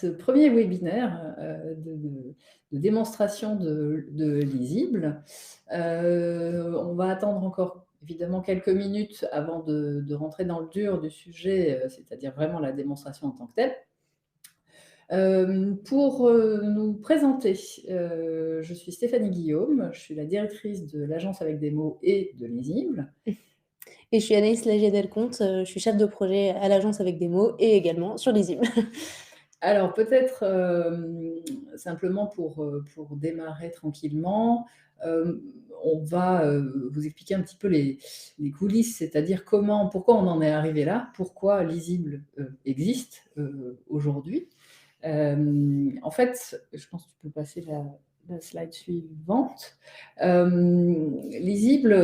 Ce premier webinaire, de démonstration de Lisible. On va attendre encore évidemment quelques minutes avant de rentrer dans le dur du sujet, c'est-à-dire vraiment la démonstration en tant que telle. Pour, nous présenter, je suis Stéphanie Guillaume, je suis la directrice de l'agence Avec des mots et de Lisible. Et je suis Anaïs Lagier-Delconte, je suis chef de projet à l'agence Avec des mots et également sur Lisible. Alors peut-être, simplement pour démarrer tranquillement, on va, vous expliquer un petit peu les coulisses, c'est-à-dire pourquoi on en est arrivé là, pourquoi Lisible, existe, aujourd'hui. En fait, je pense que tu peux passer la slide suivante. Lisible,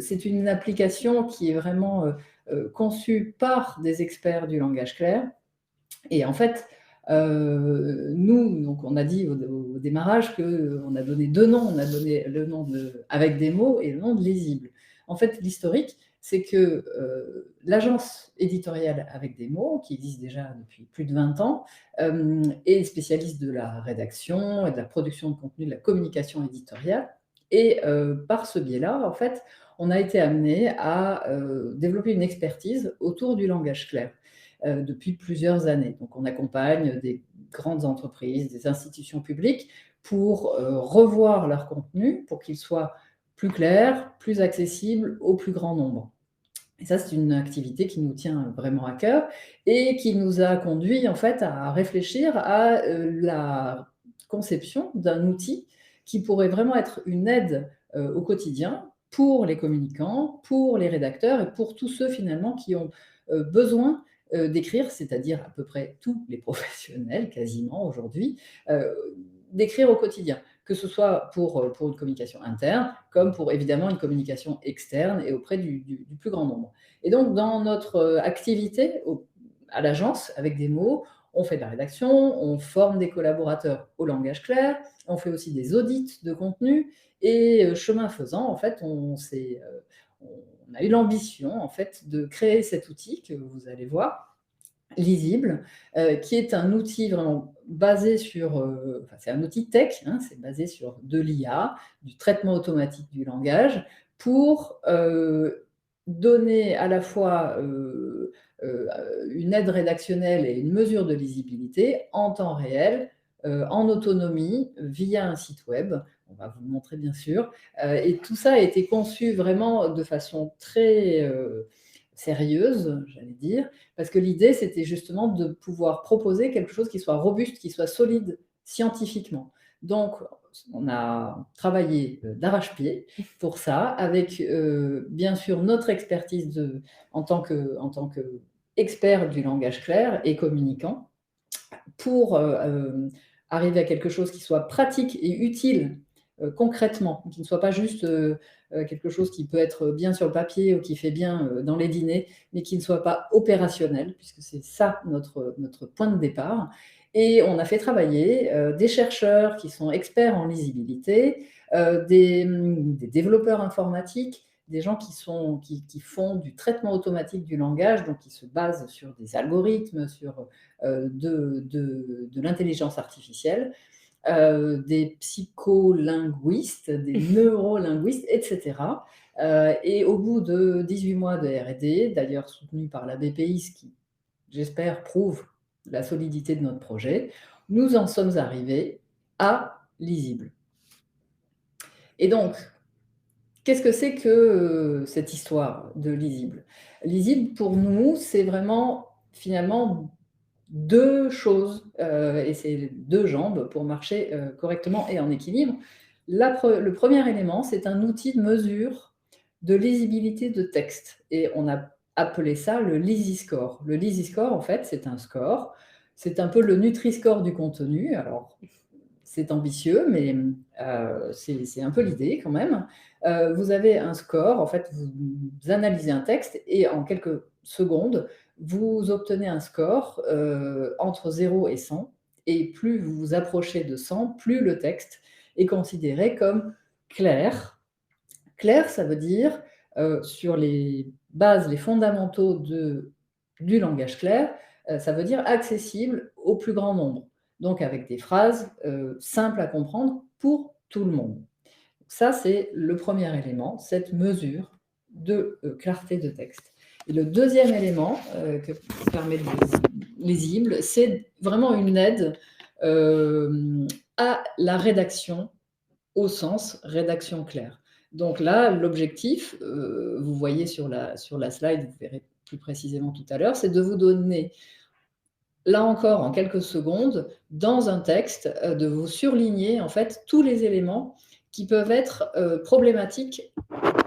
c'est une application qui est vraiment, conçue par des experts du langage clair. Et en fait, nous, donc on a dit au démarrage qu'on a donné 2 noms. On a donné le nom de Avec des mots et le nom de Lisible. En fait, l'historique, c'est que, l'agence éditoriale Avec des mots, qui existe déjà depuis plus de 20 ans, est spécialiste de la rédaction et de la production de contenu, de la communication éditoriale. Et par ce biais-là, en fait, on a été amenés à, développer une expertise autour du langage clair. Depuis plusieurs années. Donc on accompagne des grandes entreprises, des institutions publiques pour, revoir leur contenu, pour qu'il soit plus clair, plus accessible au plus grand nombre. Et ça, c'est une activité qui nous tient vraiment à cœur et qui nous a conduit en fait à réfléchir à, la conception d'un outil qui pourrait vraiment être une aide, au quotidien pour les communicants, pour les rédacteurs et pour tous ceux finalement qui ont, besoin, d'écrire, c'est-à-dire à peu près tous les professionnels quasiment aujourd'hui, d'écrire au quotidien. Que ce soit pour une communication interne, comme pour évidemment une communication externe et auprès du plus grand nombre. Et donc dans notre, activité à l'agence Avec des mots, on fait de la rédaction, on forme des collaborateurs au langage clair, on fait aussi des audits de contenu et chemin faisant, en fait, on a eu l'ambition, en fait, de créer cet outil que vous allez voir, Lisible, qui est un outil vraiment basé sur, enfin, c'est un outil tech, hein, c'est basé sur de l'IA, du traitement automatique du langage, pour, donner à la fois, heu, une aide rédactionnelle et une mesure de lisibilité en temps réel, en autonomie, via un site web. On va vous le montrer bien sûr, et tout ça a été conçu vraiment de façon très, sérieuse, j'allais dire, parce que l'idée, c'était justement de pouvoir proposer quelque chose qui soit robuste, qui soit solide scientifiquement. Donc, on a travaillé d'arrache-pied pour ça, avec bien sûr notre expertise en tant que expert du langage clair et communicant, pour arriver à quelque chose qui soit pratique et utile concrètement, qui ne soit pas juste quelque chose qui peut être bien sur le papier ou qui fait bien dans les dîners, mais qui ne soit pas opérationnel, puisque c'est ça notre point de départ. Et on a fait travailler des chercheurs qui sont experts en lisibilité, des développeurs informatiques, des gens qui font du traitement automatique du langage, donc qui se basent sur des algorithmes, sur de l'intelligence artificielle, des psycholinguistes, des neurolinguistes, etc. Et au bout de 18 mois de R&D, d'ailleurs soutenu par la BPI, ce qui, j'espère, prouve la solidité de notre projet, nous en sommes arrivés à Lisible. Et donc, qu'est-ce que c'est que cette histoire de Lisible? Lisible, pour nous, c'est vraiment finalement 2 choses, et c'est 2 jambes pour marcher, correctement et en équilibre. Le premier élément, c'est un outil de mesure de lisibilité de texte et on a appelé ça le Lisiscore. Le Lisiscore, en fait, c'est un score, c'est un peu le Nutri-Score du contenu. Alors, c'est ambitieux, mais c'est un peu l'idée quand même. Vous avez un score, en fait, vous analysez un texte et en quelques secondes, vous obtenez un score entre 0 et 100. Et plus vous vous approchez de 100, plus le texte est considéré comme clair. Clair, ça veut dire, sur les bases, les fondamentaux du langage clair, ça veut dire accessible au plus grand nombre, donc avec des phrases simples à comprendre pour tout le monde. Ça, c'est le premier élément, cette mesure de clarté de texte. Et le deuxième élément qui permet de lisible, c'est vraiment une aide à la rédaction au sens rédaction claire. Donc là, l'objectif, vous voyez sur la slide, vous verrez plus précisément tout à l'heure, c'est de vous donner, là encore, en quelques secondes, dans un texte, de vous surligner en fait tous les éléments qui peuvent être problématiques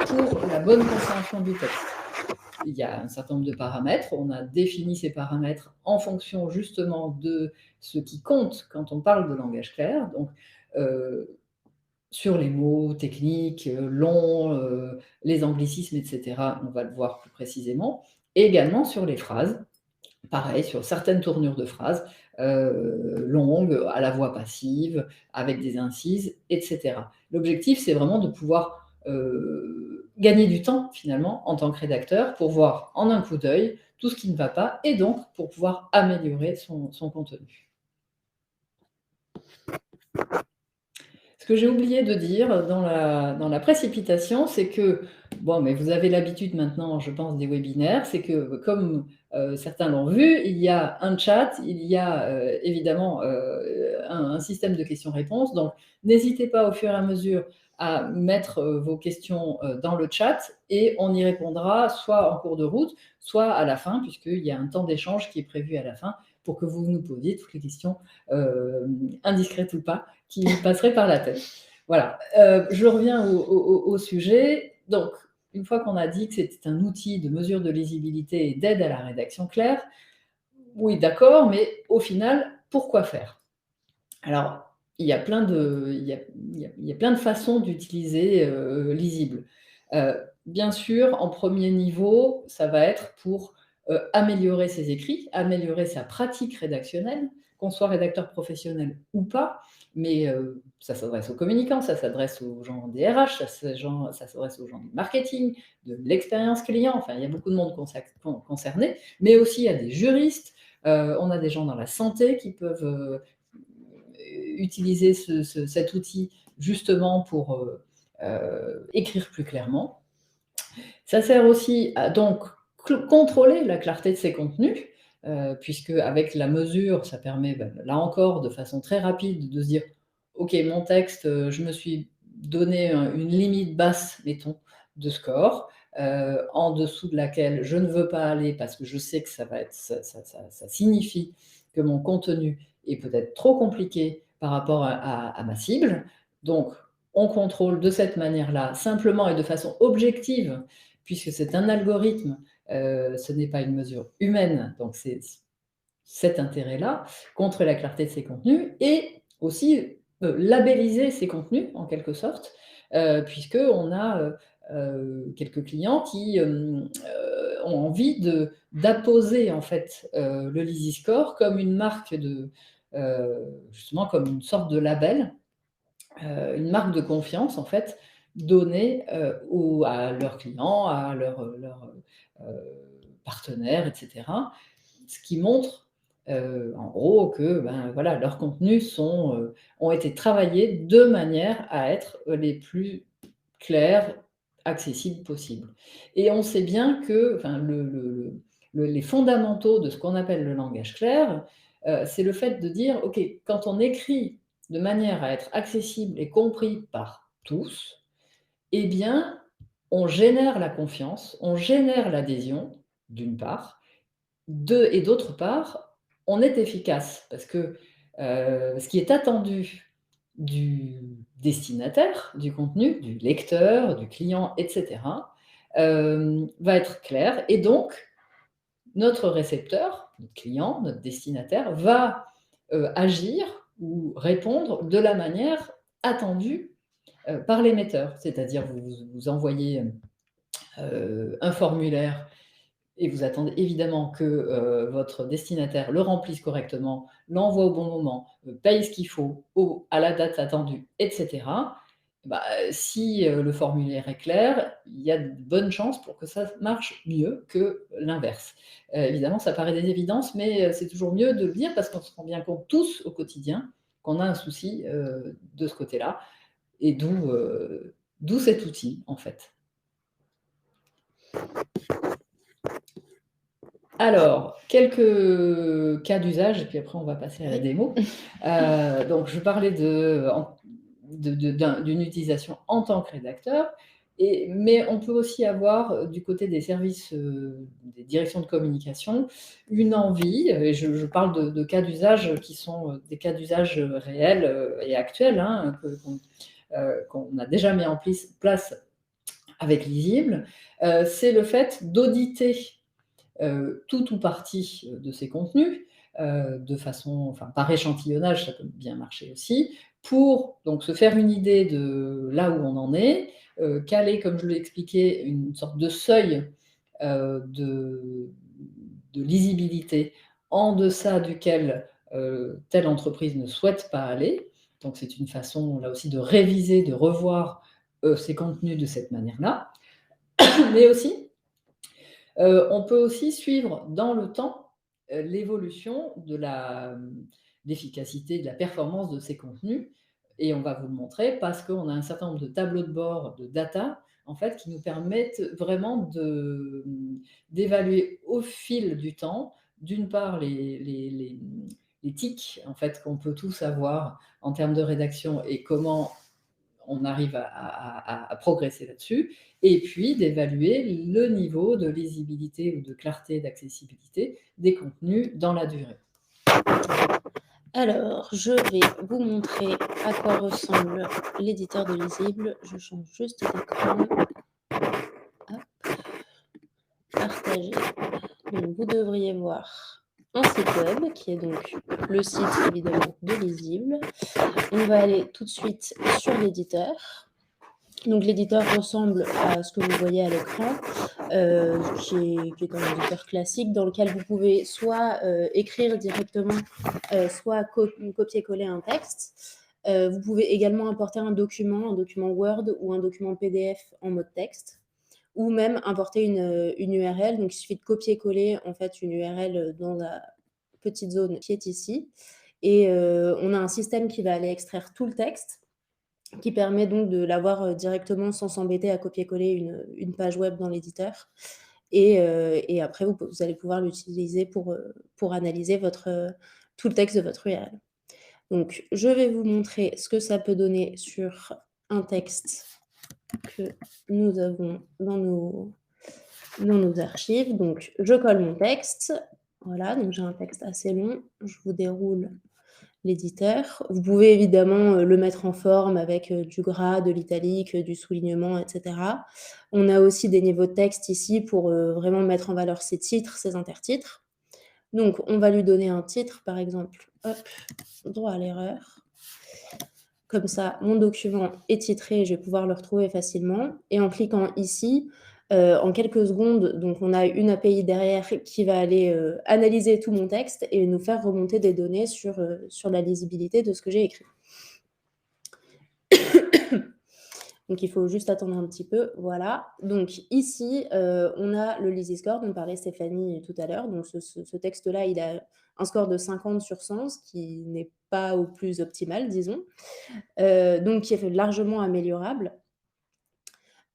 pour la bonne compréhension du texte. Il y a un certain nombre de paramètres, on a défini ces paramètres en fonction justement de ce qui compte quand on parle de langage clair. Donc, sur les mots techniques, longs, les anglicismes, etc., on va le voir plus précisément. Et également sur les phrases, pareil, sur certaines tournures de phrases, longues, à la voix passive, avec des incises, etc. L'objectif, c'est vraiment de pouvoir gagner du temps, finalement, en tant que rédacteur, pour voir en un coup d'œil tout ce qui ne va pas, et donc pour pouvoir améliorer son contenu. Ce que j'ai oublié de dire dans la précipitation, c'est que, bon, mais vous avez l'habitude maintenant, je pense, des webinaires, c'est que, comme certains l'ont vu, il y a un chat, il y a évidemment un système de questions-réponses. Donc, n'hésitez pas au fur et à mesure à mettre vos questions dans le chat et on y répondra soit en cours de route, soit à la fin, puisqu'il y a un temps d'échange qui est prévu à la fin pour que vous nous posiez toutes les questions indiscrètes ou pas qui me passeraient par la tête. Voilà, je reviens au sujet. Donc, une fois qu'on a dit que c'était un outil de mesure de lisibilité et d'aide à la rédaction claire, oui, d'accord, mais au final, pourquoi faire? Alors, il y a plein de façons d'utiliser lisible. Bien sûr, en premier niveau, ça va être pour améliorer ses écrits, améliorer sa pratique rédactionnelle, qu'on soit rédacteur professionnel ou pas, mais ça s'adresse aux communicants, ça s'adresse aux gens des RH, ça s'adresse aux gens du marketing, de l'expérience client, enfin, il y a beaucoup de monde concerné, mais aussi à des juristes, on a des gens dans la santé qui peuvent utiliser cet outil justement pour écrire plus clairement. Ça sert aussi à donc contrôler la clarté de ses contenus, puisque avec la mesure, ça permet, là encore, de façon très rapide, de se dire: «OK, mon texte, je me suis donné une limite basse, mettons, de score, en dessous de laquelle je ne veux pas aller parce que je sais que ça signifie que mon contenu est peut-être trop compliqué par rapport à ma cible». Donc on contrôle de cette manière-là, simplement et de façon objective, puisque c'est un algorithme, ce n'est pas une mesure humaine, donc c'est cet intérêt-là, contre la clarté de ses contenus et aussi labelliser ses contenus en quelque sorte, puisqu'on a quelques clients qui ont envie d'apposer en fait le Lizzy-Score comme une marque justement comme une sorte de label, une marque de confiance en fait, donnée à leurs clients, à leurs partenaires, etc. Ce qui montre en gros que voilà, leurs contenus ont été travaillés de manière à être les plus clairs, accessibles possibles. Et on sait bien que enfin, les fondamentaux de ce qu'on appelle le langage clair, c'est le fait de dire, OK, quand on écrit de manière à être accessible et compris par tous, eh bien, on génère la confiance, on génère l'adhésion, d'une part, et d'autre part, on est efficace parce que ce qui est attendu du destinataire du contenu, du lecteur, du client, etc., va être clair et donc notre récepteur, notre client, notre destinataire va agir ou répondre de la manière attendue par l'émetteur. C'est-à-dire vous envoyez un formulaire et vous attendez évidemment que votre destinataire le remplisse correctement, l'envoie au bon moment, paye ce qu'il faut à la date attendue, etc. Si le formulaire est clair, il y a de bonnes chances pour que ça marche mieux que l'inverse. Évidemment, ça paraît des évidences, mais c'est toujours mieux de le dire parce qu'on se rend bien compte tous au quotidien qu'on a un souci de ce côté-là, et d'où cet outil, en fait. Alors, quelques cas d'usage et puis après on va passer à la Oui. démo. Donc je parlais d'une utilisation en tant que rédacteur, mais on peut aussi avoir, du côté des services, des directions de communication, une envie, et je parle de cas d'usage qui sont, des cas d'usage, réels, et actuels, hein, qu'on a déjà mis en place avec Lisible. C'est le fait d'auditer tout ou partie de ces contenus, de façon, enfin, par échantillonnage, ça peut bien marcher aussi, pour donc se faire une idée de là où on en est, caler, comme je l'ai expliqué, une sorte de seuil de lisibilité en deçà duquel telle entreprise ne souhaite pas aller. Donc c'est une façon, là aussi, de réviser, de revoir ces contenus de cette manière-là. Mais aussi, on peut aussi suivre dans le temps l'évolution de l'efficacité, de la performance de ces contenus, et on va vous le montrer parce qu'on a un certain nombre de tableaux de bord de data, en fait, qui nous permettent vraiment d'évaluer au fil du temps, d'une part les tics, en fait, qu'on peut tous avoir en termes de rédaction et comment on arrive à progresser là-dessus, et puis d'évaluer le niveau de lisibilité ou de clarté, d'accessibilité des contenus dans la durée. Alors, je vais vous montrer à quoi ressemble l'éditeur de Lisible. Je change juste d'écran. Hop. Partager. Donc, vous devriez voir un site web qui est donc le site évidemment de Lisible. On va aller tout de suite sur l'éditeur. Donc l'éditeur ressemble à ce que vous voyez à l'écran, qui est un éditeur classique dans lequel vous pouvez soit écrire directement, soit copier-coller un texte. Vous pouvez également importer un document Word ou un document PDF en mode texte, ou même importer une URL. Donc il suffit de copier-coller en fait une URL dans la petite zone qui est ici. Et on a un système qui va aller extraire tout le texte, qui permet donc de l'avoir directement sans s'embêter à copier-coller une page web dans l'éditeur. Et après, vous allez pouvoir l'utiliser pour analyser tout le texte de votre URL. Donc, je vais vous montrer ce que ça peut donner sur un texte que nous avons dans nos archives. Donc, je colle mon texte. Voilà, donc j'ai un texte assez long. Je vous déroule l'éditeur. Vous pouvez évidemment le mettre en forme avec du gras, de l'italique, du soulignement, etc. On a aussi des niveaux de texte ici pour vraiment mettre en valeur ses titres, ses intertitres. Donc, on va lui donner un titre, par exemple, hop, droit à l'erreur. Comme ça, mon document est titré, je vais pouvoir le retrouver facilement. Et en cliquant ici, en quelques secondes, donc on a une API derrière qui va aller analyser tout mon texte et nous faire remonter des données sur la lisibilité de ce que j'ai écrit. Donc, il faut juste attendre un petit peu. Voilà. Donc, ici, on a le Lisi Score dont parlait Stéphanie tout à l'heure. Donc, ce texte-là, il a un score de 50 sur 100, ce qui n'est pas au plus optimal, disons. Donc, qui est largement améliorable.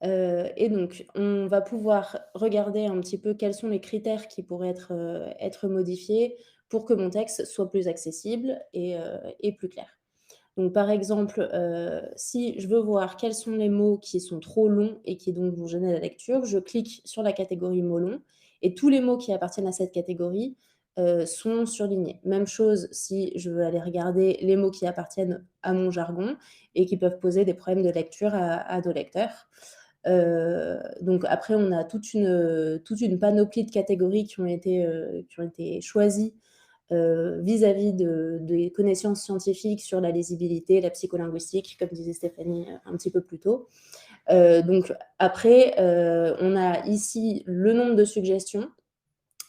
Et donc, on va pouvoir regarder un petit peu quels sont les critères qui pourraient être modifiés pour que mon texte soit plus accessible et plus clair. Donc, par exemple, si je veux voir quels sont les mots qui sont trop longs et qui donc vont gêner la lecture, je clique sur la catégorie mots longs et tous les mots qui appartiennent à cette catégorie sont surlignés. Même chose si je veux aller regarder les mots qui appartiennent à mon jargon et qui peuvent poser des problèmes de lecture à nos lecteurs. Donc après, on a toute une panoplie de catégories qui ont été choisies vis-à-vis des connaissances scientifiques sur la lisibilité, la psycholinguistique, comme disait Stéphanie un petit peu plus tôt. Donc après, on a ici le nombre de suggestions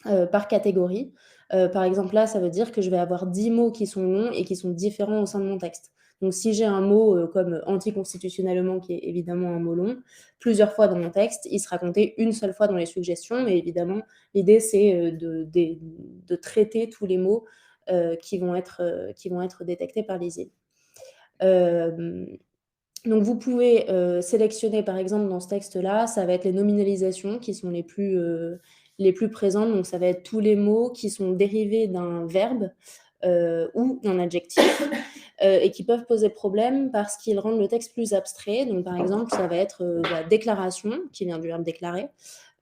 par catégorie. Par exemple, là, ça veut dire que je vais avoir 10 mots qui sont longs et qui sont différents au sein de mon texte. Donc, si j'ai un mot comme anticonstitutionnellement, qui est évidemment un mot long, plusieurs fois dans mon texte, il sera compté une seule fois dans les suggestions, mais évidemment, l'idée, c'est de traiter tous les mots qui vont être détectés par l'ISIL. Donc, vous pouvez sélectionner, par exemple, dans ce texte-là, ça va être les nominalisations qui sont les plus présentes. Donc, ça va être tous les mots qui sont dérivés d'un verbe ou d'un adjectif et qui peuvent poser problème parce qu'ils rendent le texte plus abstrait. Donc, par exemple, ça va être déclaration, qui vient du verbe déclarer,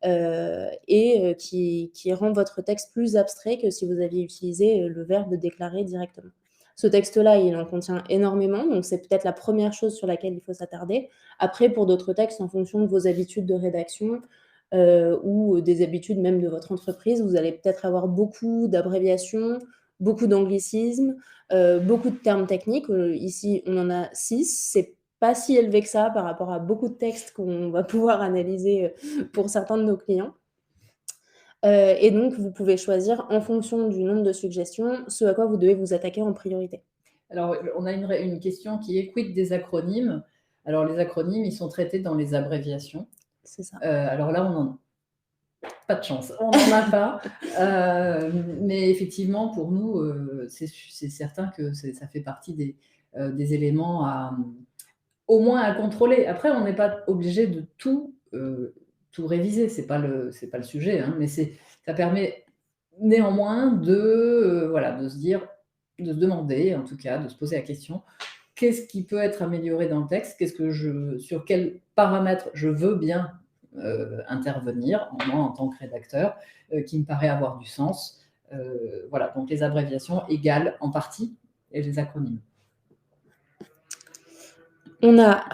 et qui rend votre texte plus abstrait que si vous aviez utilisé le verbe déclarer directement. Ce texte-là, il en contient énormément, donc c'est peut-être la première chose sur laquelle il faut s'attarder. Après, pour d'autres textes, en fonction de vos habitudes de rédaction ou des habitudes même de votre entreprise, vous allez peut-être avoir beaucoup d'abréviations, beaucoup d'anglicismes, beaucoup de termes techniques. Ici, on en a 6. C'est pas si élevé que ça par rapport à beaucoup de textes qu'on va pouvoir analyser pour certains de nos clients. Et donc, vous pouvez choisir en fonction du nombre de suggestions ce à quoi vous devez vous attaquer en priorité. Alors, on a une question qui est quid des acronymes? Alors, les acronymes, ils sont traités dans les abréviations. C'est ça. Alors là, on n'en a pas de chance, on n'en a pas. Mais effectivement, pour nous, c'est certain que ça fait partie des éléments au moins à contrôler. Après, on n'est pas obligé de tout réviser, c'est pas le sujet, hein, mais ça permet néanmoins de se dire, de se demander, en tout cas, de se poser la question, qu'est-ce qui peut être amélioré dans le texte? Sur quels paramètres je veux bien intervenir, moi en tant que rédacteur, qui me paraît avoir du sens. Voilà, donc les abréviations égales en partie et les acronymes. On a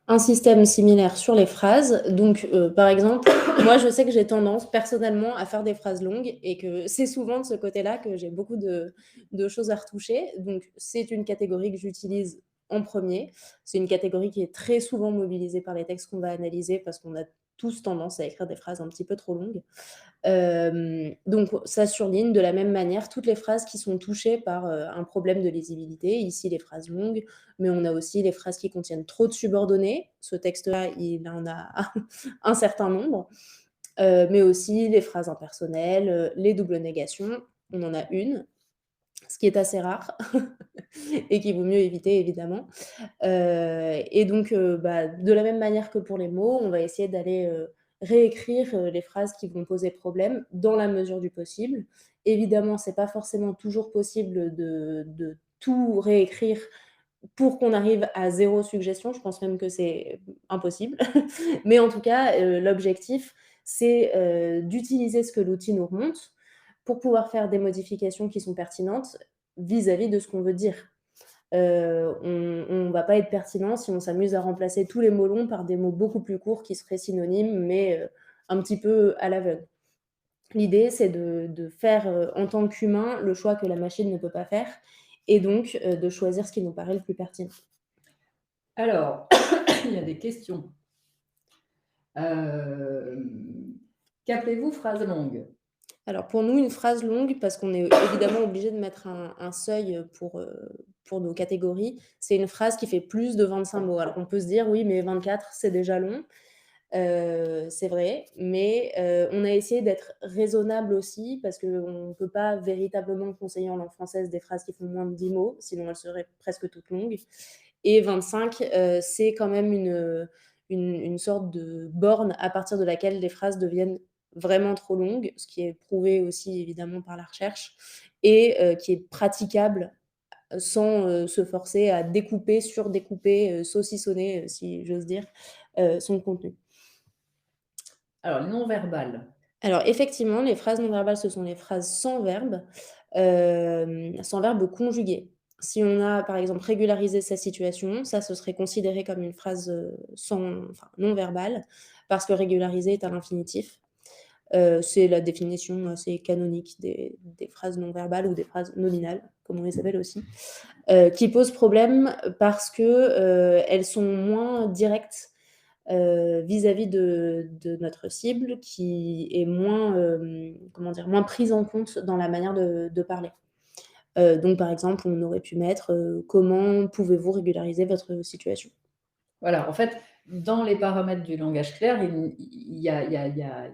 un système similaire sur les phrases. Donc, par exemple, moi, je sais que j'ai tendance personnellement à faire des phrases longues et que c'est souvent de ce côté-là que j'ai beaucoup de choses à retoucher. Donc, c'est une catégorie que j'utilise en premier. C'est une catégorie qui est très souvent mobilisée par les textes qu'on va analyser parce qu'on a tous tendance à écrire des phrases un petit peu trop longues. Donc, ça surligne de la même manière toutes les phrases qui sont touchées par un problème de lisibilité. Ici, les phrases longues, mais on a aussi les phrases qui contiennent trop de subordonnées. Ce texte-là, il en a un certain nombre. Mais aussi les phrases impersonnelles, les doubles négations. On en a une, ce qui est assez rare et qu'il vaut mieux éviter, évidemment. Et donc, de la même manière que pour les mots, on va essayer d'aller réécrire les phrases qui vont poser problème dans la mesure du possible. Évidemment, c'est pas forcément toujours possible de tout réécrire pour qu'on arrive à 0 suggestion. Je pense même que c'est impossible. Mais en tout cas, l'objectif, c'est d'utiliser ce que l'outil nous remonte pour pouvoir faire des modifications qui sont pertinentes vis-à-vis de ce qu'on veut dire. On va pas être pertinent si on s'amuse à remplacer tous les mots longs par des mots beaucoup plus courts qui seraient synonymes, mais un petit peu à l'aveugle. L'idée, c'est de faire, en tant qu'humain, le choix que la machine ne peut pas faire et donc de choisir ce qui nous paraît le plus pertinent. Alors, il y a des questions. Qu'appelez-vous phrase longue? Alors pour nous, une phrase longue, parce qu'on est évidemment obligé de mettre un seuil pour nos catégories, c'est une phrase qui fait plus de 25 mots. Alors on peut se dire: «Oui, mais 24, c'est déjà long». C'est vrai, mais on a essayé d'être raisonnable aussi parce qu'on ne peut pas véritablement conseiller en langue française des phrases qui font moins de 10 mots, sinon elles seraient presque toutes longues. Et 25, c'est quand même une sorte de borne à partir de laquelle les phrases deviennent vraiment trop longues, ce qui est prouvé aussi évidemment par la recherche et qui est praticable sans se forcer à découper, surdécouper, saucissonner, si j'ose dire, son contenu. Alors, les non-verbales. Alors effectivement, les phrases non verbales, ce sont les phrases sans verbe conjugué. Si on a, par exemple, régularisé sa situation, ça, ce serait considéré comme une phrase, non verbale, parce que régulariser est à l'infinitif. C'est la définition assez canonique des phrases non verbales ou des phrases nominales, comme on les appelle aussi, qui posent problème parce que, elles sont moins directes vis-à-vis de notre cible qui est moins, moins prise en compte dans la manière de parler. Donc par exemple, on aurait pu mettre, comment pouvez-vous régulariser votre situation? Voilà, en fait, dans les paramètres du langage clair, il y a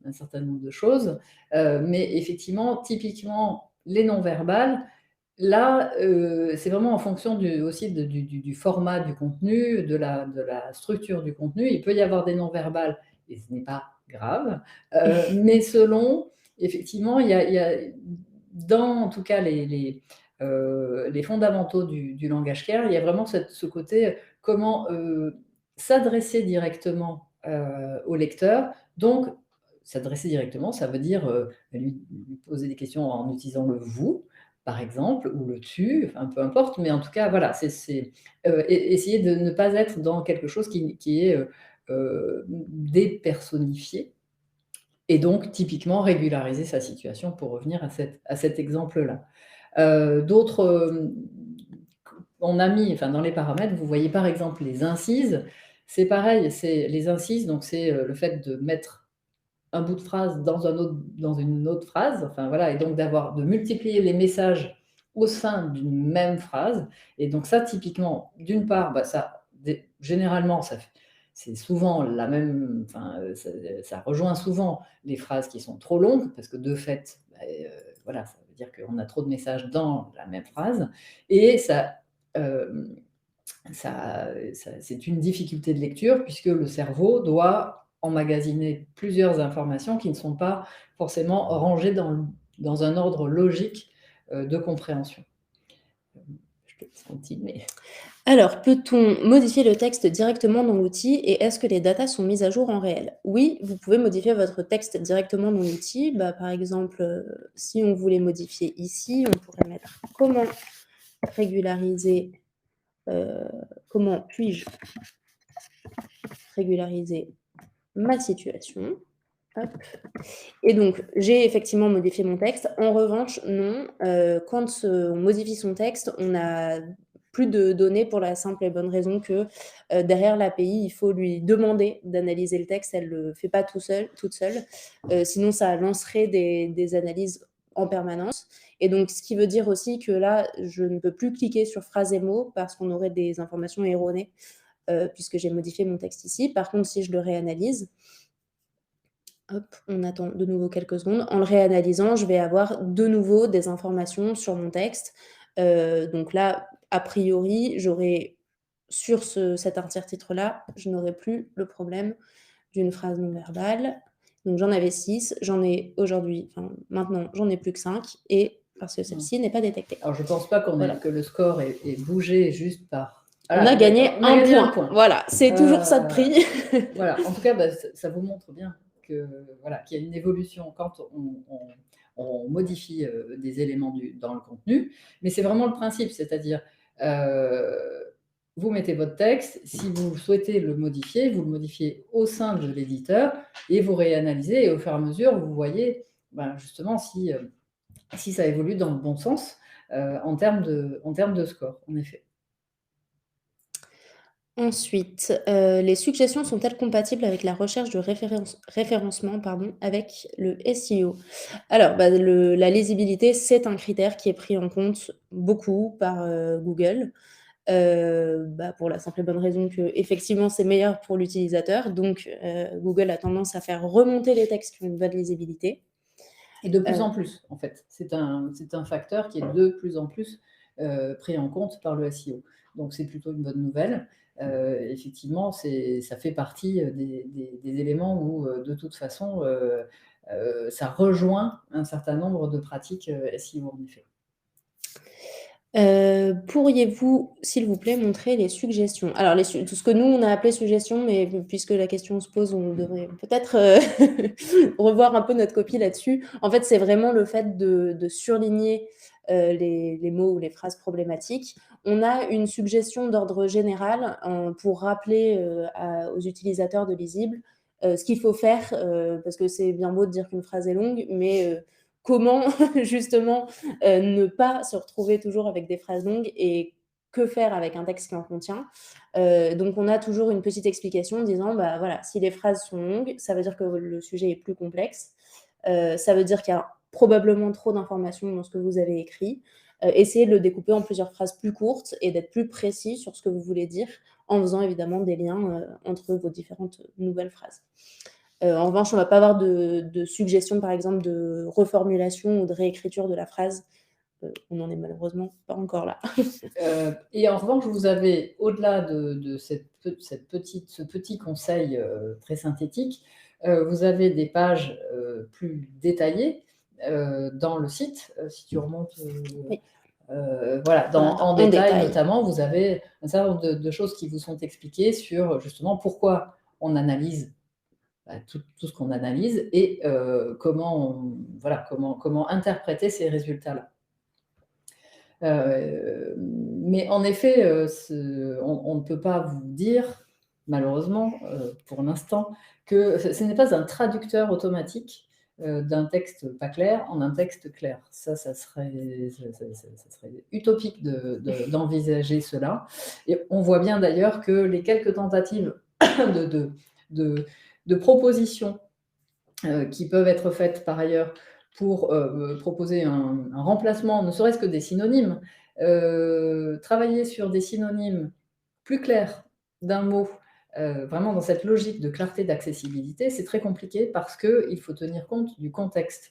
un certain nombre de choses, mais effectivement, typiquement, les non-verbales, là, c'est vraiment en fonction aussi du format du contenu, de la structure du contenu. Il peut y avoir des non-verbales et ce n'est pas grave, mais selon, effectivement, il y a dans, en tout cas, les fondamentaux du langage clair, il y a vraiment ce côté, comment s'adresser directement au lecteur. Donc, s'adresser directement, ça veut dire lui poser des questions en utilisant le vous, par exemple, ou le tu, enfin peu importe, mais en tout cas, voilà, c'est essayer de ne pas être dans quelque chose qui est dépersonnifié, et donc typiquement régulariser sa situation pour revenir à cet exemple-là. D'autres, on a mis, enfin dans les paramètres, vous voyez par exemple les incises, c'est pareil, c'est les incises, donc c'est le fait de mettre un bout de phrase dans une autre phrase, enfin voilà, et donc de multiplier les messages au sein d'une même phrase. Et donc ça, typiquement, d'une part, bah, généralement, c'est souvent la même, enfin, ça rejoint souvent les phrases qui sont trop longues, parce que de fait, bah, voilà, ça veut dire qu'on a trop de messages dans la même phrase, et euh, c'est une difficulté de lecture, puisque le cerveau doit emmagasiner plusieurs informations qui ne sont pas forcément rangées dans un ordre logique de compréhension. Je te laisse continuer. Alors, peut-on modifier le texte directement dans l'outil et est-ce que les datas sont mises à jour en réel? Oui, vous pouvez modifier votre texte directement dans l'outil. Bah, par exemple, si on voulait modifier ici, on pourrait mettre comment régulariser, comment puis-je régulariser ma situation? Hop. Et donc, j'ai effectivement modifié mon texte. En revanche, non, quand on modifie son texte, on n'a plus de données pour la simple et bonne raison que derrière l'API, il faut lui demander d'analyser le texte. Elle ne le fait pas toute seule. Sinon, ça lancerait des analyses en permanence. Et donc, ce qui veut dire aussi que là, je ne peux plus cliquer sur phrase et mots parce qu'on aurait des informations erronées puisque j'ai modifié mon texte ici. Par contre, si je le réanalyse, hop, on attend de nouveau quelques secondes. En le réanalysant, je vais avoir de nouveau des informations sur mon texte. Donc là, a priori, j'aurai sur cet intertitre-là, je n'aurai plus le problème d'une phrase non verbale. Donc j'en avais 6, j'en ai aujourd'hui, enfin maintenant, j'en ai plus que 5, et parce que celle-ci n'est pas détectée. Alors je ne pense pas que le score ait bougé juste par... Voilà, on a gagné un point. Voilà, c'est toujours ça de prix. Voilà, en tout cas, bah, ça vous montre bien voilà, qu'il y a une évolution quand on modifie des éléments dans le contenu, mais c'est vraiment le principe, c'est-à-dire vous mettez votre texte, si vous souhaitez le modifier, vous le modifiez au sein de l'éditeur et vous réanalysez, et au fur et à mesure, vous voyez justement si ça évolue dans le bon sens en termes de score, en effet. Ensuite, les suggestions sont-elles compatibles avec la recherche de référencement avec le SEO? Alors, la lisibilité, c'est un critère qui est pris en compte beaucoup par Google, pour la simple et bonne raison qu'effectivement, c'est meilleur pour l'utilisateur. Donc, Google a tendance à faire remonter les textes qui ont une bonne lisibilité. Et de plus en plus, en fait. C'est un facteur qui est de plus en plus pris en compte par le SEO. Donc, c'est plutôt une bonne nouvelle. Effectivement, ça fait partie des éléments où, de toute façon, ça rejoint un certain nombre de pratiques SEO, en effet. Pourriez-vous, s'il vous plaît, montrer les suggestions? Alors tout ce que nous, on a appelé suggestions, mais puisque la question se pose, on devrait peut-être, revoir un peu notre copie là-dessus. En fait, c'est vraiment le fait de surligner, les mots ou les phrases problématiques. On a une suggestion d'ordre général, pour rappeler, aux utilisateurs de Lisible, ce qu'il faut faire, parce que c'est bien beau de dire qu'une phrase est longue, mais comment justement ne pas se retrouver toujours avec des phrases longues et que faire avec un texte qui en contient. Donc on a toujours une petite explication disant voilà, si les phrases sont longues, ça veut dire que le sujet est plus complexe. Ça veut dire qu'il y a probablement trop d'informations dans ce que vous avez écrit. Essayez de le découper en plusieurs phrases plus courtes et d'être plus précis sur ce que vous voulez dire, en faisant évidemment des liens entre vos différentes nouvelles phrases. En revanche, on ne va pas avoir de suggestions, par exemple, de reformulation ou de réécriture de la phrase. On n'en est malheureusement pas encore là. Et en revanche, vous avez, au-delà de ce petit conseil très synthétique, vous avez des pages plus détaillées dans le site. Si tu remontes, Oui. voilà, en détail notamment, vous avez un certain nombre de choses qui vous sont expliquées sur justement pourquoi on analyse tout ce qu'on analyse et comment interpréter ces résultats-là. Mais en effet, on ne peut pas vous dire, malheureusement, pour l'instant, que ce n'est pas un traducteur automatique d'un texte pas clair en un texte clair. Ça serait utopique d'envisager cela. Et on voit bien d'ailleurs que les quelques tentatives de propositions qui peuvent être faites par ailleurs pour proposer un remplacement, ne serait-ce que des synonymes, travailler sur des synonymes plus clairs d'un mot, vraiment dans cette logique de clarté, d'accessibilité, c'est très compliqué parce qu'il faut tenir compte du contexte.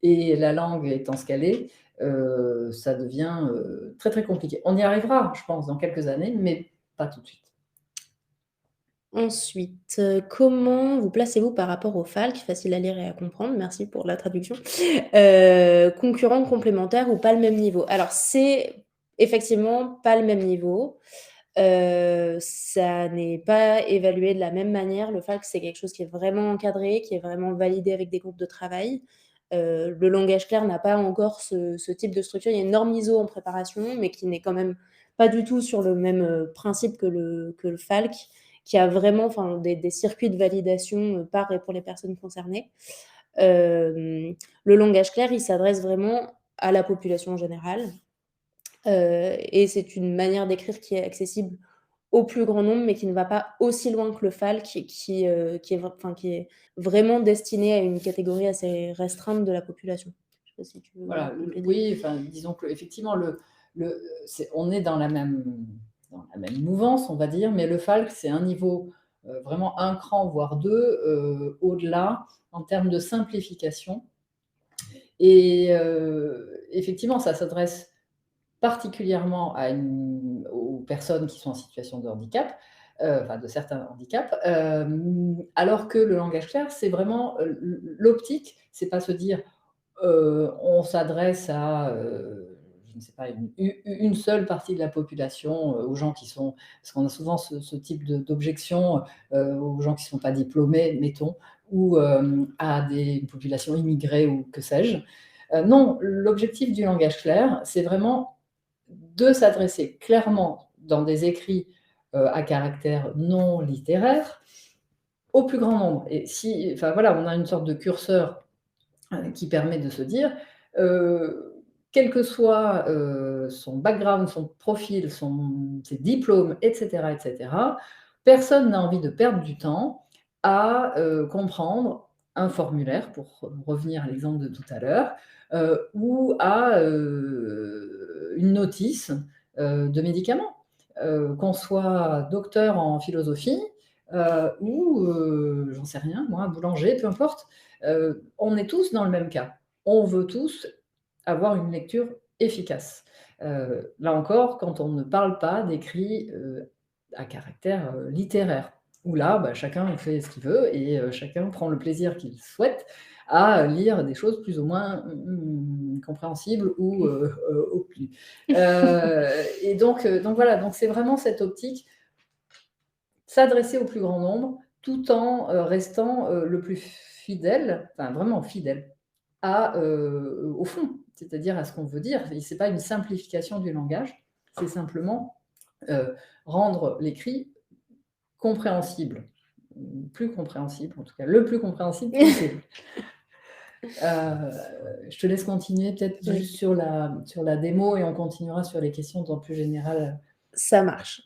Et la langue étant ce qu'elle est, ça devient très très compliqué. On y arrivera, je pense, dans quelques années, mais pas tout de suite. Ensuite, comment vous placez-vous par rapport au FALC? Facile à lire et à comprendre, merci pour la traduction. Concurrent, complémentaire ou pas le même niveau? Alors, c'est effectivement pas le même niveau. Ça n'est pas évalué de la même manière. Le FALC, c'est quelque chose qui est vraiment encadré, qui est vraiment validé avec des groupes de travail. Le langage clair n'a pas encore ce type de structure. Il y a une norme ISO en préparation, mais qui n'est quand même pas du tout sur le même principe que le FALC, qui a vraiment des circuits de validation par et pour les personnes concernées. Le langage clair, il s'adresse vraiment à la population en général. Et c'est une manière d'écrire qui est accessible au plus grand nombre, mais qui ne va pas aussi loin que le FALC, qui est vraiment destiné à une catégorie assez restreinte de la population. Je ne sais pas si tu veux compléter. Oui, disons qu'effectivement, on est dans la même mouvance, on va dire, mais le FALC, c'est un niveau vraiment un cran, voire deux, au-delà, en termes de simplification. Et effectivement, ça s'adresse particulièrement aux personnes qui sont en situation de handicap, de certains handicaps, alors que le langage clair, c'est vraiment l'optique, c'est pas se dire on s'adresse à je ne sais pas, une seule partie de la population, aux gens qui sont, parce qu'on a souvent ce type d'objection aux gens qui ne sont pas diplômés, mettons, ou à des populations immigrées ou que sais-je. Non, l'objectif du langage clair, c'est vraiment de s'adresser clairement dans des écrits à caractère non littéraire au plus grand nombre. Et on a une sorte de curseur qui permet de se dire, quel que soit son background, son profil, ses diplômes, etc., personne n'a envie de perdre du temps à comprendre un formulaire, pour revenir à l'exemple de tout à l'heure, ou à une notice de médicaments. Qu'on soit docteur en philosophie ou, j'en sais rien, moi, boulanger, peu importe, on est tous dans le même cas. On veut tous avoir une lecture efficace. Là encore, quand on ne parle pas d'écrits à caractère littéraire, où là, chacun fait ce qu'il veut et chacun prend le plaisir qu'il souhaite à lire des choses plus ou moins compréhensibles ou plus. Et donc voilà, donc c'est vraiment cette optique, s'adresser au plus grand nombre, tout en restant le plus fidèle, vraiment fidèle, au fond, c'est-à-dire à ce qu'on veut dire. Ce n'est pas une simplification du langage, c'est simplement rendre l'écrit compréhensible, plus compréhensible, en tout cas le plus compréhensible possible. Je te laisse continuer peut-être juste sur la démo et on continuera sur les questions plus générales Ça marche.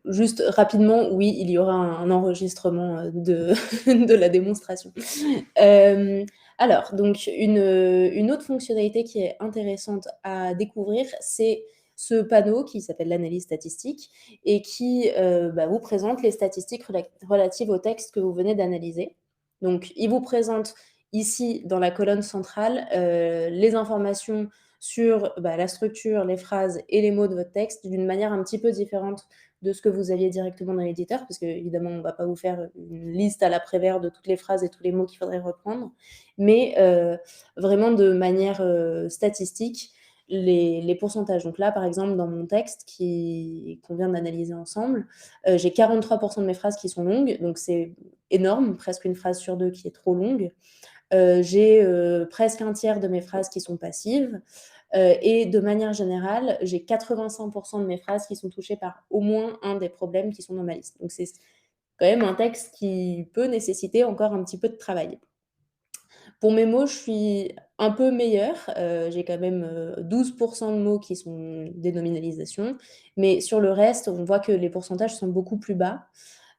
Juste rapidement, oui, il y aura un enregistrement de, de la démonstration. Alors, donc, une autre fonctionnalité qui est intéressante à découvrir, c'est ce panneau qui s'appelle l'analyse statistique et qui vous présente les statistiques relatives au texte que vous venez d'analyser. Donc, il vous présente ici, dans la colonne centrale, les informations sur la structure, les phrases et les mots de votre texte d'une manière un petit peu différente de ce que vous aviez directement dans l'éditeur, parce qu'évidemment, on ne va pas vous faire une liste à l'après-vert de toutes les phrases et tous les mots qu'il faudrait reprendre, mais vraiment de manière statistique, les pourcentages. Donc là, par exemple, dans mon texte qu'on vient d'analyser ensemble, j'ai 43% de mes phrases qui sont longues, donc c'est énorme, presque une phrase sur deux qui est trop longue. J'ai presque un tiers de mes phrases qui sont passives. Et de manière générale, j'ai 85% de mes phrases qui sont touchées par au moins un des problèmes qui sont dans ma liste. Donc c'est quand même un texte qui peut nécessiter encore un petit peu de travail. Pour mes mots, je suis un peu meilleure. J'ai quand même 12% de mots qui sont des nominalisations. Mais sur le reste, on voit que les pourcentages sont beaucoup plus bas.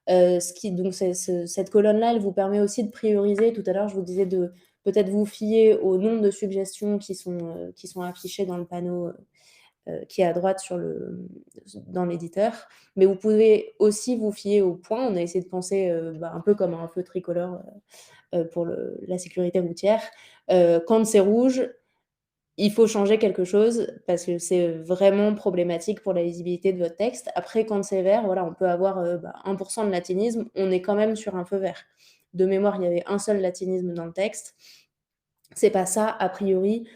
Donc cette colonne-là, elle vous permet aussi de prioriser. Tout à l'heure, je vous disais de peut-être vous fier au nombre de suggestions qui sont affichées dans le panneau qui est à droite dans l'éditeur. Mais vous pouvez aussi vous fier au point. On a essayé de penser un peu comme un feu tricolore pour la sécurité routière. Quand c'est rouge, il faut changer quelque chose parce que c'est vraiment problématique pour la lisibilité de votre texte. Après, quand c'est vert, voilà, on peut avoir 1% de latinisme, on est quand même sur un feu vert. De mémoire, il y avait un seul latinisme dans le texte. C'est pas ça, a priori,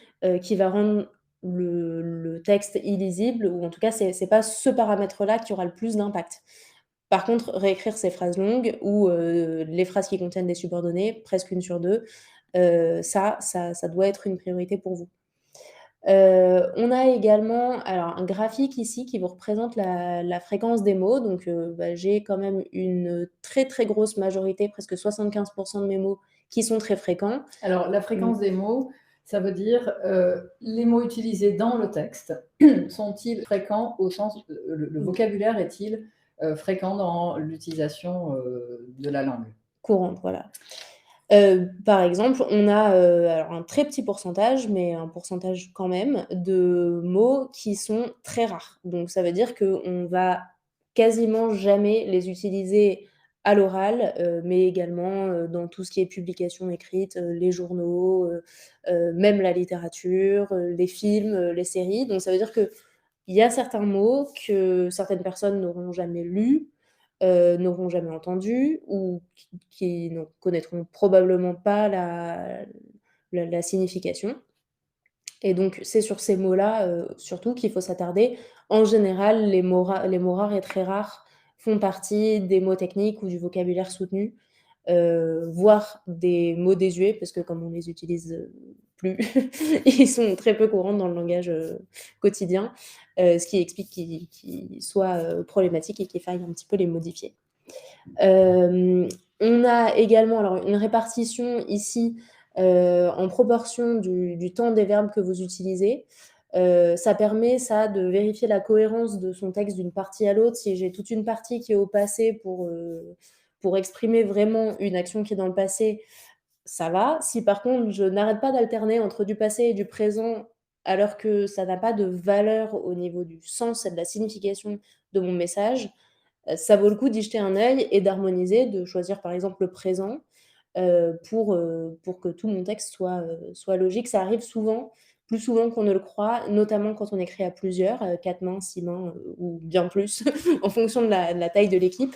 qui va rendre le texte illisible, ou en tout cas, c'est pas ce paramètre-là qui aura le plus d'impact. Par contre, réécrire ces phrases longues ou les phrases qui contiennent des subordonnées, presque une sur deux, ça doit être une priorité pour vous. On a également un graphique ici qui vous représente la fréquence des mots. Donc, j'ai quand même une très, très grosse majorité, presque 75% de mes mots qui sont très fréquents. Alors, la fréquence des mots, ça veut dire les mots utilisés dans le texte sont-ils fréquents au sens, le vocabulaire est-il fréquent dans l'utilisation de la langue courante, voilà. Par exemple, on a un très petit pourcentage, mais un pourcentage quand même, de mots qui sont très rares. Donc ça veut dire qu'on va quasiment jamais les utiliser à l'oral, mais également dans tout ce qui est publication écrite, les journaux, même la littérature, les films, les séries. Donc ça veut dire qu'il y a certains mots que certaines personnes n'auront jamais lus, n'auront jamais entendu, ou qui ne connaîtront probablement pas la signification. Et donc, c'est sur ces mots-là, surtout qu'il faut s'attarder. En général, les mots rares et très rares font partie des mots techniques ou du vocabulaire soutenu, voire des mots désuets, parce que comme on les utilise plus, ils sont très peu courants dans le langage quotidien, ce qui explique qu'ils soient problématiques et qu'il faille un petit peu les modifier. On a également une répartition ici en proportion du temps des verbes que vous utilisez. Ça permet de vérifier la cohérence de son texte d'une partie à l'autre. Si j'ai toute une partie qui est au passé pour exprimer vraiment une action qui est dans le passé, ça va. Si par contre, je n'arrête pas d'alterner entre du passé et du présent, alors que ça n'a pas de valeur au niveau du sens et de la signification de mon message, ça vaut le coup d'y jeter un œil et d'harmoniser, de choisir par exemple le présent pour que tout mon texte soit logique. Ça arrive souvent, plus souvent qu'on ne le croit, notamment quand on écrit à plusieurs, 4 mains, 6 mains ou bien plus, en fonction de la taille de l'équipe.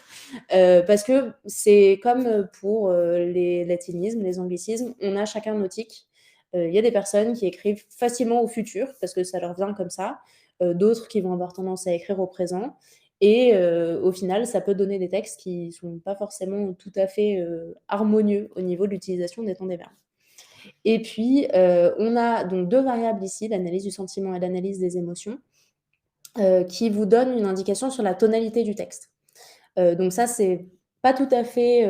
Parce que c'est comme pour les latinismes, les anglicismes, on a chacun nos tics. Il y a des personnes qui écrivent facilement au futur parce que ça leur vient comme ça, d'autres qui vont avoir tendance à écrire au présent. Et au final, ça peut donner des textes qui ne sont pas forcément tout à fait harmonieux au niveau de l'utilisation des temps des verbes. Et puis, on a donc 2 variables ici, l'analyse du sentiment et l'analyse des émotions, qui vous donnent une indication sur la tonalité du texte. Donc ça, c'est pas tout à fait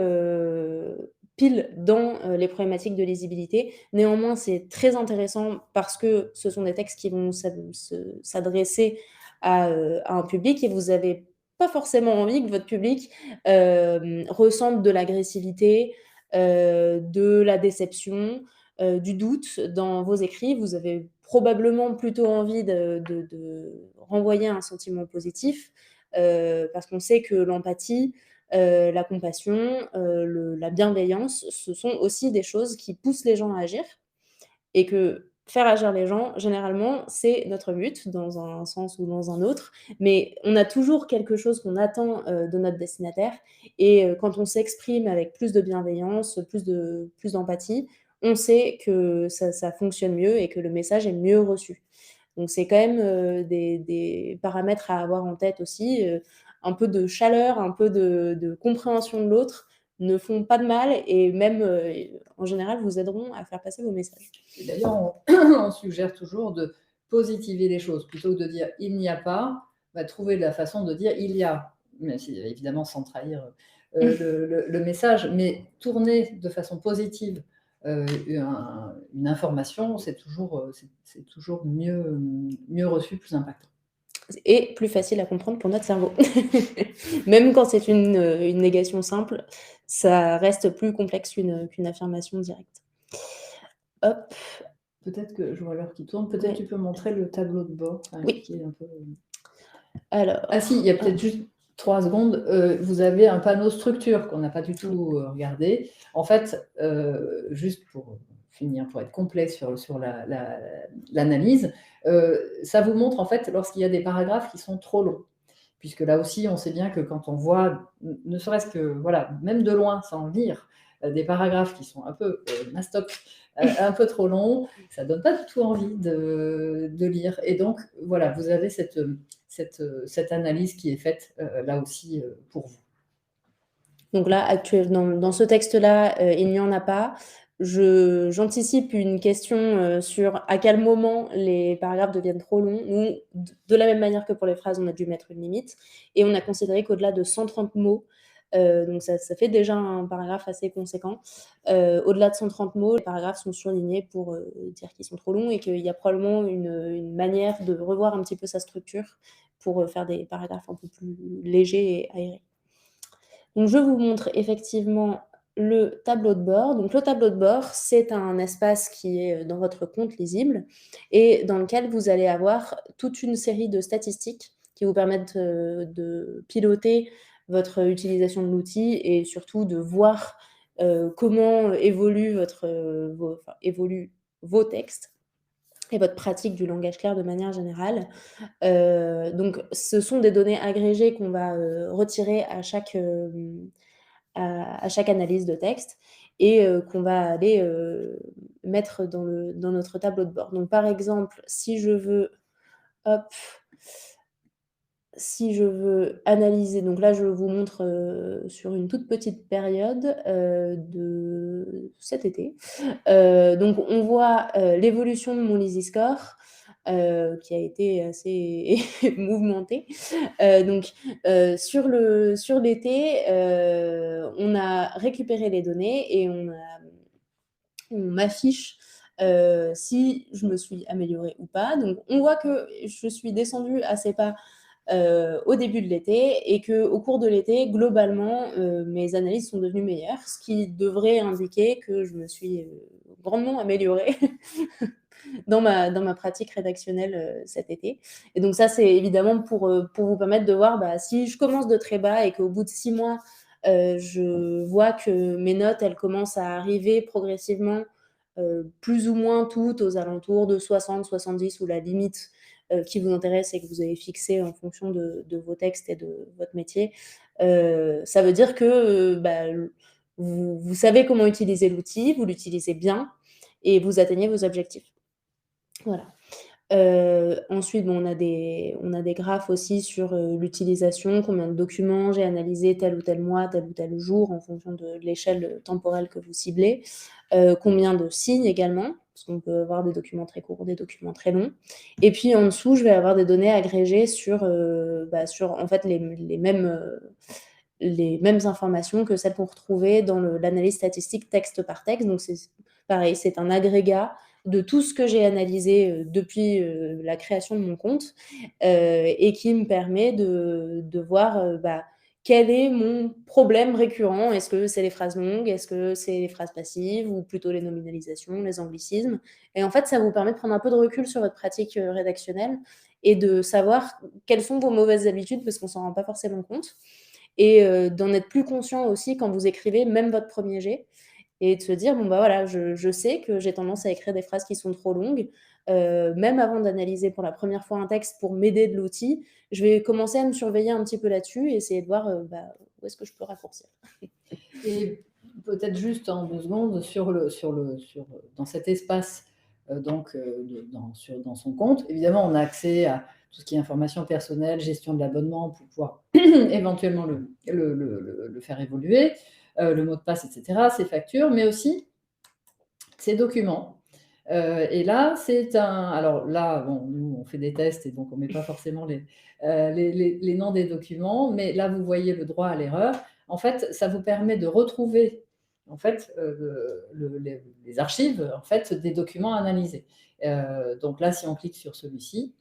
pile dans les problématiques de lisibilité. Néanmoins, c'est très intéressant parce que ce sont des textes qui vont s'adresser à un public et vous n'avez pas forcément envie que votre public ressente de l'agressivité, de la déception, du doute dans vos écrits. Vous avez probablement plutôt envie de renvoyer un sentiment positif parce qu'on sait que l'empathie, la compassion, la bienveillance, ce sont aussi des choses qui poussent les gens à agir et que faire agir les gens, généralement, c'est notre but dans un sens ou dans un autre, mais on a toujours quelque chose qu'on attend de notre destinataire et quand on s'exprime avec plus de bienveillance, plus d'empathie, on sait que ça fonctionne mieux et que le message est mieux reçu. Donc c'est quand même des paramètres à avoir en tête aussi. Un peu de chaleur, un peu de compréhension de l'autre ne font pas de mal et même, en général, vous aideront à faire passer vos messages. Et d'ailleurs, on suggère toujours de positiver les choses. Plutôt que de dire « il n'y a pas », trouver la façon de dire « il y a », même si, évidemment, sans trahir le message, mais tourner de façon positive une information, c'est toujours mieux reçu, plus impactant. Et plus facile à comprendre pour notre cerveau. Même quand c'est une négation simple, ça reste plus complexe qu'une affirmation directe. Hop. Peut-être que je vois l'heure qui tourne. Peut-être tu peux montrer le tableau de bord. Oui. Qui est un peu... Alors. Ah si, il y a peut-être juste 3 secondes. Vous avez un panneau structure qu'on n'a pas du tout regardé. En fait, juste pour finir, pour être complet sur l'analyse, ça vous montre en fait lorsqu'il y a des paragraphes qui sont trop longs. Puisque là aussi, on sait bien que quand on voit, ne serait-ce que, voilà, même de loin, sans lire, des paragraphes qui sont un peu mastoc, un peu trop longs, ça ne donne pas du tout envie de lire. Et donc, voilà, vous avez cette analyse qui est faite là aussi pour vous. Donc là, actuellement, dans ce texte-là, il n'y en a pas. J'anticipe une question sur à quel moment les paragraphes deviennent trop longs. Nous, de la même manière que pour les phrases, on a dû mettre une limite. Et on a considéré qu'au-delà de 130 mots, donc ça fait déjà un paragraphe assez conséquent. Au-delà de 130 mots, les paragraphes sont surlignés pour dire qu'ils sont trop longs et qu'il y a probablement une manière de revoir un petit peu sa structure pour faire des paragraphes un peu plus légers et aérés. Donc, je vous montre effectivement le tableau de bord. Donc, le tableau de bord, c'est un espace qui est dans votre compte lisible et dans lequel vous allez avoir toute une série de statistiques qui vous permettent de piloter votre utilisation de l'outil et surtout de voir comment évoluent vos textes et votre pratique du langage clair de manière générale. Donc, ce sont des données agrégées qu'on va retirer à chaque analyse de texte et qu'on va aller mettre dans notre tableau de bord. Donc, par exemple, si je veux analyser, donc là, je vous montre sur une toute petite période de cet été. Donc, on voit l'évolution de mon Lizzy Score qui a été assez mouvementée. Donc, sur l'été, on a récupéré les données et on m'affiche si je me suis améliorée ou pas. Donc, on voit que je suis descendue assez bas au début de l'été et qu'au cours de l'été, globalement, mes analyses sont devenues meilleures, ce qui devrait indiquer que je me suis grandement améliorée dans ma pratique rédactionnelle cet été. Et donc ça, c'est évidemment pour vous permettre de voir si je commence de très bas et qu'au bout de 6 mois, je vois que mes notes, elles commencent à arriver progressivement, plus ou moins toutes aux alentours de 60, 70 ou la limite qui vous intéresse et que vous avez fixée en fonction de vos textes et de votre métier. Ça veut dire que vous savez comment utiliser l'outil, vous l'utilisez bien et vous atteignez vos objectifs. Voilà. Ensuite, on a des graphes aussi sur l'utilisation, combien de documents j'ai analysé tel ou tel mois, tel ou tel jour, en fonction de l'échelle temporelle que vous ciblez. Combien de signes également, parce qu'on peut avoir des documents très courts, des documents très longs. Et puis en dessous, je vais avoir des données agrégées sur en fait les mêmes les mêmes informations que celles qu'on retrouvait dans l'analyse statistique texte par texte. Donc, c'est pareil, c'est un agrégat de tout ce que j'ai analysé depuis la création de mon compte et qui me permet de voir quel est mon problème récurrent. Est-ce que c'est les phrases longues? Est-ce que c'est les phrases passives ou plutôt les nominalisations, les anglicismes? Et en fait, ça vous permet de prendre un peu de recul sur votre pratique rédactionnelle et de savoir quelles sont vos mauvaises habitudes, parce qu'on s'en rend pas forcément compte, et d'en être plus conscient aussi quand vous écrivez même votre premier jet, et de se dire bon bah voilà, je sais que j'ai tendance à écrire des phrases qui sont trop longues. Même avant d'analyser pour la première fois un texte pour m'aider de l'outil, je vais commencer à me surveiller un petit peu là-dessus et essayer de voir où est-ce que je peux raccourcir. Et peut-être juste en 2 secondes dans cet espace dans son compte. Évidemment, on a accès à tout ce qui est information personnelle, gestion de l'abonnement pour pouvoir éventuellement le faire évoluer, le mot de passe, etc., ses factures, mais aussi ses documents. Et là, alors là, bon, nous, on fait des tests et donc on ne met pas forcément les noms des documents, mais là, vous voyez le droit à l'erreur. En fait, ça vous permet de retrouver en fait, les archives en fait, des documents analysés. Donc là, si on clique sur celui-ci,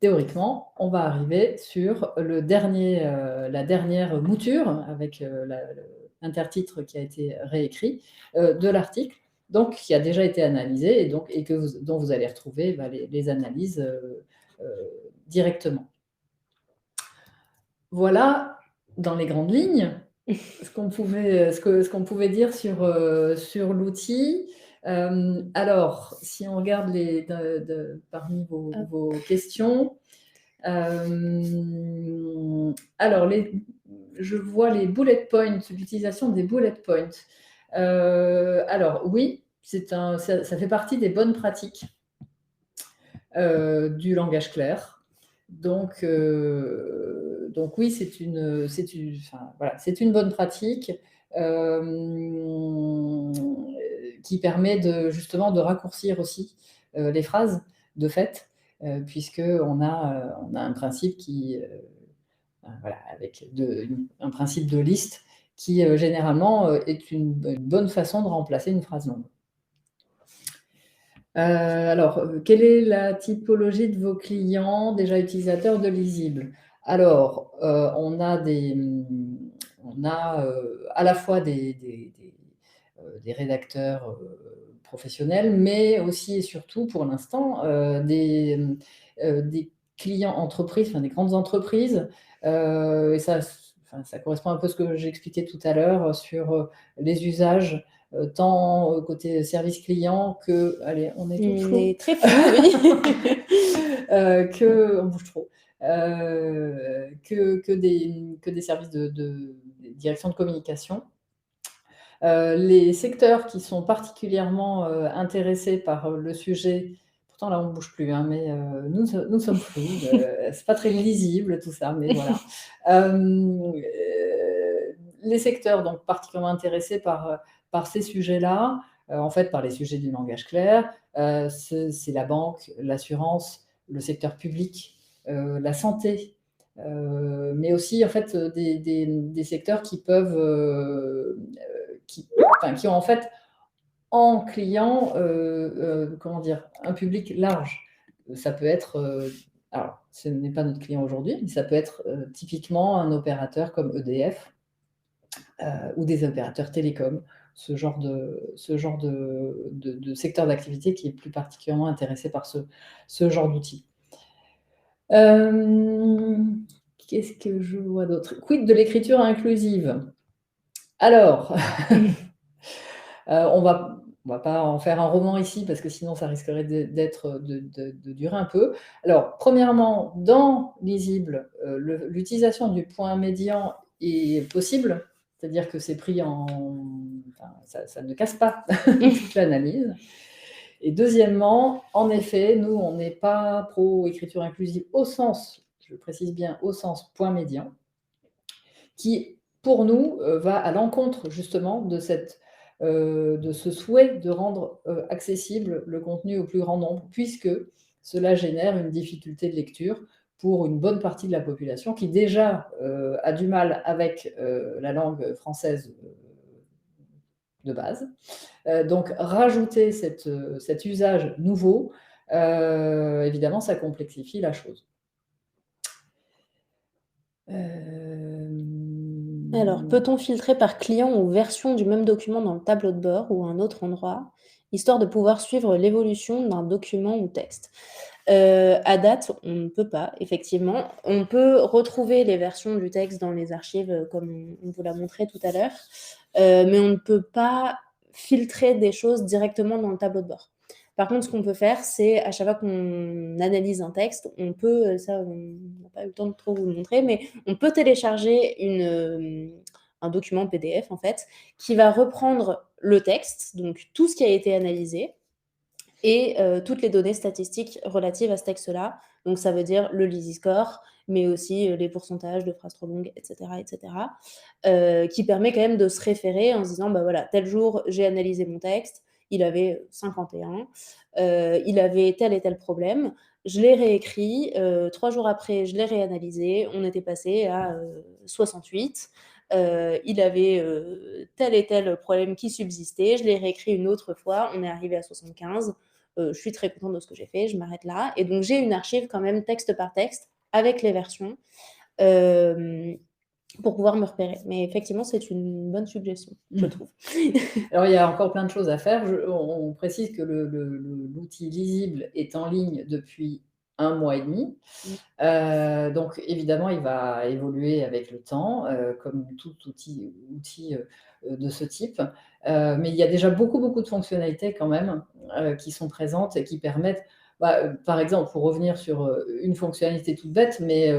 théoriquement, on va arriver sur la dernière mouture avec l'intertitre qui a été réécrit de l'article, donc qui a déjà été analysé et dont vous allez retrouver les analyses directement. Voilà, dans les grandes lignes, ce qu'on pouvait dire sur l'outil. Alors, si on regarde parmi vos questions, alors, je vois les bullet points, l'utilisation des bullet points. Alors, oui, ça fait partie des bonnes pratiques du langage clair. Donc oui, c'est une bonne pratique qui permet justement de raccourcir aussi les phrases de fait, puisqu'on a un principe avec un principe de liste qui généralement est une bonne façon de remplacer une phrase longue. Alors, quelle est la typologie de vos clients déjà utilisateurs de Lisible? Alors, on a à la fois des rédacteurs professionnels, mais aussi et surtout, pour l'instant, des clients entreprises, enfin des grandes entreprises. Et ça correspond un peu à ce que j'expliquais tout à l'heure sur les usages tant côté service client que, allez, on est tout flou. On est très flou, oui. On bouge trop. Que des services de direction de communication. Les secteurs qui sont particulièrement intéressés par le sujet, pourtant là on ne bouge plus, hein, mais nous sommes flous, c'est pas très lisible tout ça, mais voilà. Les secteurs donc particulièrement intéressés par ces sujets-là, en fait par les sujets du langage clair, c'est la banque, l'assurance, le secteur public, la santé, mais aussi en fait des secteurs qui peuvent qui ont en fait en client comment dire, un public large. Ça peut être alors ce n'est pas notre client aujourd'hui, mais ça peut être typiquement un opérateur comme EDF ou des opérateurs télécoms, ce genre de secteur d'activité qui est plus particulièrement intéressé par ce genre d'outils. Qu'est-ce que je vois d'autre? Quid de l'écriture inclusive? Alors, on va pas en faire un roman ici parce que sinon ça risquerait de durer un peu. Alors, premièrement, dans Lisible, l'utilisation du point médian est possible, c'est-à-dire que c'est pris ça ne casse pas toute l'analyse. Et deuxièmement, en effet, nous, on n'est pas pro-écriture inclusive au sens, je précise bien, au sens point médian, qui, pour nous, va à l'encontre justement de ce souhait de rendre accessible le contenu au plus grand nombre, puisque cela génère une difficulté de lecture pour une bonne partie de la population qui déjà a du mal avec la langue française de base. Donc, rajouter cet usage nouveau, évidemment, ça complexifie la chose. Alors, peut-on filtrer par client ou version du même document dans le tableau de bord ou à un autre endroit, histoire de pouvoir suivre l'évolution d'un document ou texte? À date, on ne peut pas, effectivement. On peut retrouver les versions du texte dans les archives, comme on vous l'a montré tout à l'heure, mais on ne peut pas filtrer des choses directement dans le tableau de bord. Par contre, ce qu'on peut faire, c'est à chaque fois qu'on analyse un texte, on peut, ça on n'a pas eu le temps de trop vous le montrer, mais on peut télécharger un document PDF en fait, qui va reprendre le texte, donc tout ce qui a été analysé et toutes les données statistiques relatives à ce texte-là. Donc ça veut dire le Lizzy Score, mais aussi les pourcentages de phrases trop longues, etc., qui permet quand même de se référer en se disant, bah voilà, tel jour, j'ai analysé mon texte, il avait 51, il avait tel et tel problème, je l'ai réécrit, 3 jours après, je l'ai réanalysé, on était passé à 68. Il avait tel et tel problème qui subsistait, je l'ai réécrit une autre fois, on est arrivé à 75. Je suis très contente de ce que j'ai fait, je m'arrête là. Et donc, j'ai une archive quand même texte par texte avec les versions pour pouvoir me repérer. Mais effectivement, c'est une bonne suggestion, je trouve. Alors, il y a encore plein de choses à faire. On précise que l'outil Lisible est en ligne depuis 1 mois et demi. Donc, évidemment, il va évoluer avec le temps, comme tout outil de ce type. Mais il y a déjà beaucoup de fonctionnalités quand même qui sont présentes et qui permettent, par exemple, pour revenir sur une fonctionnalité toute bête, mais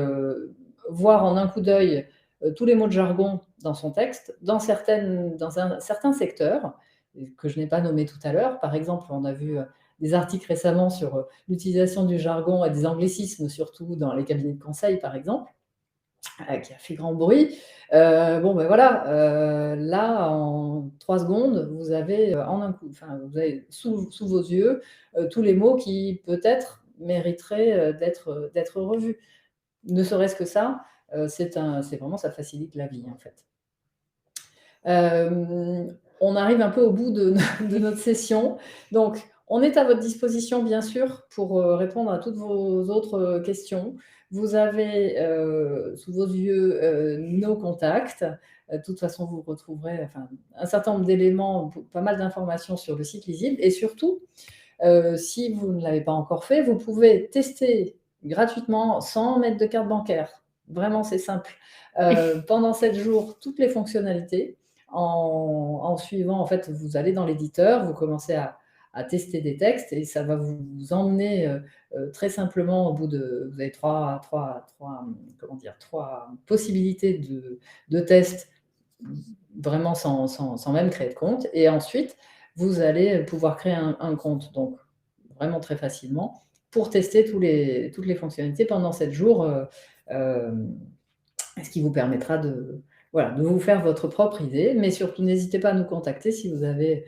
voir en un coup d'œil tous les mots de jargon dans son texte, dans un certain secteur, que je n'ai pas nommé tout à l'heure. Par exemple, on a vu des articles récemment sur l'utilisation du jargon et des anglicismes, surtout dans les cabinets de conseil, par exemple, qui a fait grand bruit. Bon, ben voilà, là, en 3 secondes, vous avez en un coup, enfin, vous avez sous vos yeux tous les mots qui, peut-être, mériteraient d'être revus. Ne serait-ce que ça, c'est vraiment, ça facilite la vie, en fait. On arrive un peu au bout de notre session. Donc, on est à votre disposition, bien sûr, pour répondre à toutes vos autres questions. Vous avez sous vos yeux nos contacts. De toute façon, vous retrouverez un certain nombre d'éléments, pas mal d'informations sur le site Lisible. Et surtout, si vous ne l'avez pas encore fait, vous pouvez tester gratuitement, sans mettre de carte bancaire. Vraiment, c'est simple. Pendant 7 jours, toutes les fonctionnalités. En suivant, en fait, vous allez dans l'éditeur, vous commencez à tester des textes et ça va vous emmener très simplement au bout de... Vous avez trois possibilités de tests, vraiment sans même créer de compte. Et ensuite, vous allez pouvoir créer un compte, donc vraiment très facilement, pour tester toutes les fonctionnalités pendant 7 jours, ce qui vous permettra de vous faire votre propre idée. Mais surtout, n'hésitez pas à nous contacter si vous avez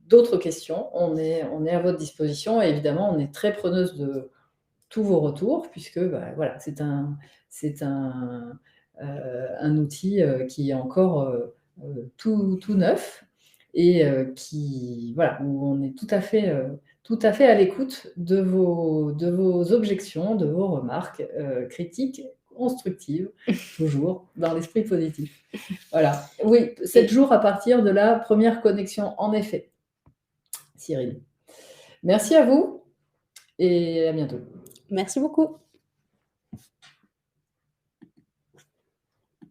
d'autres questions. On est à votre disposition et évidemment, on est très preneuse de tous vos retours puisque voilà, c'est un outil qui est encore tout neuf et où on est tout à fait à l'écoute de vos objections, de vos remarques critiques, constructives, toujours dans l'esprit positif. Voilà. Oui, 7 jours à partir de la première connexion, en effet. Cyril. Merci à vous et à bientôt. Merci beaucoup.